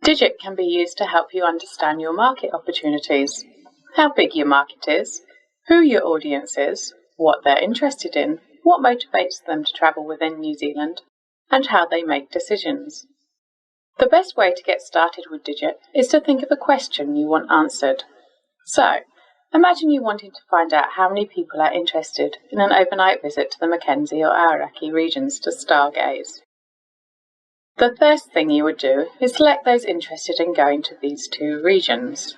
DGiT can be used to help you understand your market opportunities, how big your market is, who your audience is, what they're interested in, what motivates them to travel within New Zealand, and how they make decisions. The best way to get started with DGiT is to think of a question you want answered. So, imagine you wanting to find out how many people are interested in an overnight visit to the Mackenzie or Aoraki regions to stargaze. The first thing you would do is select those interested in going to these two regions.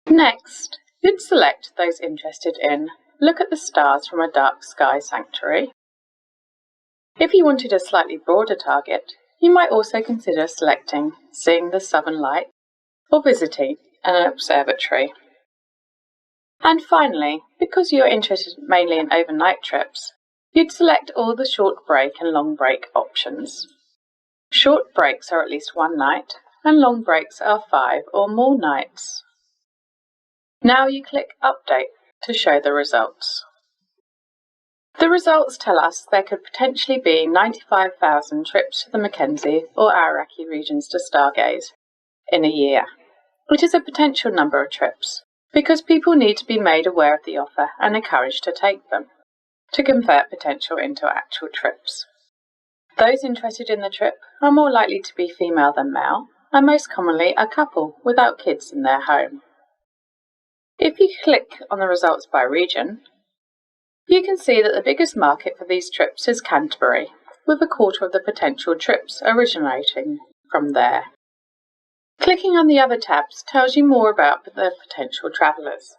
Next, you'd select those interested in look at the stars from a dark sky sanctuary. If you wanted a slightly broader target, you might also consider selecting seeing the southern lights or visiting an observatory. And finally, because you're interested mainly in overnight trips, you'd select all the short break and long break options. Short breaks are at least one night, and long breaks are 5 or more nights. Now you click Update to show the results. The results tell us there could potentially be 95,000 trips to the Mackenzie or Aoraki regions to stargaze in a year, which is a potential number of trips, because people need to be made aware of the offer and encouraged to take them, to convert potential into actual trips. Those interested in the trip are more likely to be female than male, and most commonly a couple without kids in their home. If you click on the results by region, you can see that the biggest market for these trips is Canterbury, with a quarter of the potential trips originating from there. Clicking on the other tabs tells you more about the potential travellers.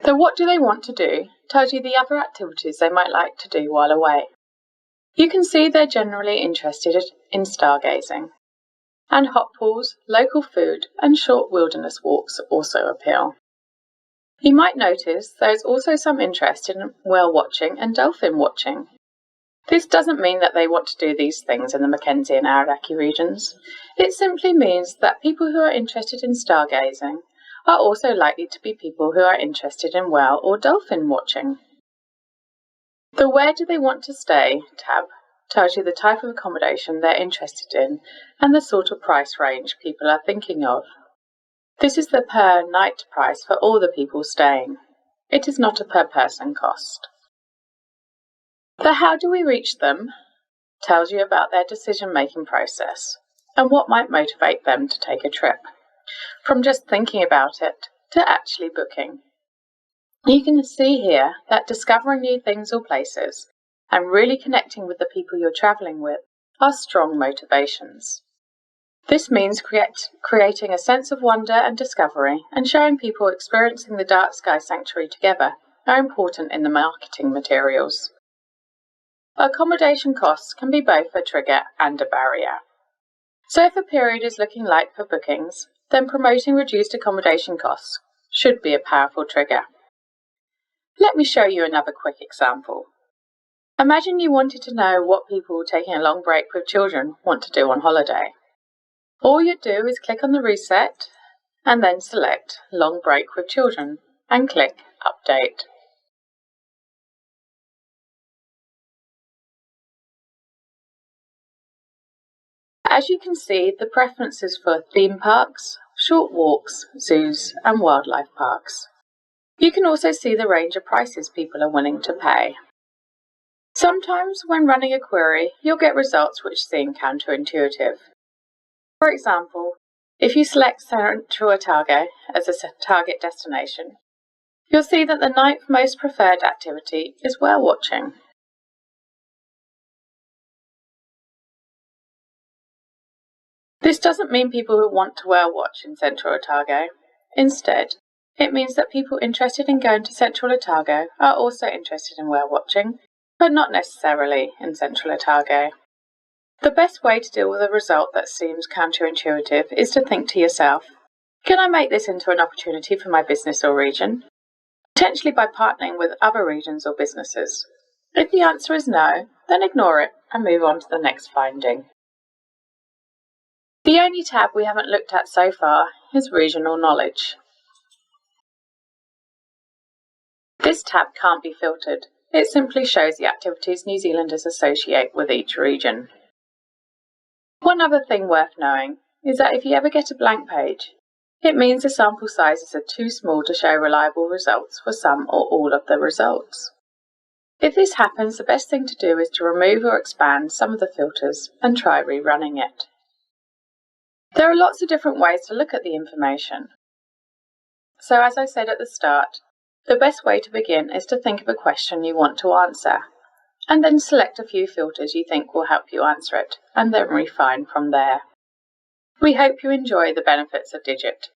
The What Do They Want to Do tells you the other activities they might like to do while away. You can see they're generally interested in stargazing, and hot pools, local food and short wilderness walks also appeal. You might notice there is also some interest in whale watching and dolphin watching. This doesn't mean that they want to do these things in the Mackenzie and Aoraki regions. It simply means that people who are interested in stargazing are also likely to be people who are interested in whale or dolphin watching. The Where Do They Want to Stay tab tells you the type of accommodation they're interested in and the sort of price range people are thinking of. This is the per night price for all the people staying. It is not a per person cost. The How Do We Reach Them tells you about their decision-making process and what might motivate them to take a trip, from just thinking about it to actually booking. You can see here that discovering new things or places and really connecting with the people you're travelling with are strong motivations. This means creating a sense of wonder and discovery, and showing people experiencing the dark sky sanctuary together are important in the marketing materials. Accommodation costs can be both a trigger and a barrier. So if a period is looking light for bookings, then promoting reduced accommodation costs should be a powerful trigger. Let me show you another quick example. Imagine you wanted to know what people taking a long break with children want to do on holiday. All you'd do is click on the reset and then select Long Break with Children and click Update. As you can see, the preferences for theme parks, short walks, zoos and wildlife parks. You can also see the range of prices people are willing to pay. Sometimes when running a query, you'll get results which seem counterintuitive. For example, if you select Central Otago as a target destination, you'll see that the 9th most preferred activity is whale watching. This doesn't mean people who want to whale watch in Central Otago. Instead, it means that people interested in going to Central Otago are also interested in whale watching, but not necessarily in Central Otago. The best way to deal with a result that seems counterintuitive is to think to yourself, can I make this into an opportunity for my business or region? Potentially by partnering with other regions or businesses. If the answer is no, then ignore it and move on to the next finding. The only tab we haven't looked at so far is Regional Knowledge. This tab can't be filtered. It simply shows the activities New Zealanders associate with each region. One other thing worth knowing is that if you ever get a blank page, it means the sample sizes are too small to show reliable results for some or all of the results. If this happens, the best thing to do is to remove or expand some of the filters and try rerunning it. There are lots of different ways to look at the information. So as I said at the start, the best way to begin is to think of a question you want to answer, and then select a few filters you think will help you answer it, and then refine from there. We hope you enjoy the benefits of DGiT.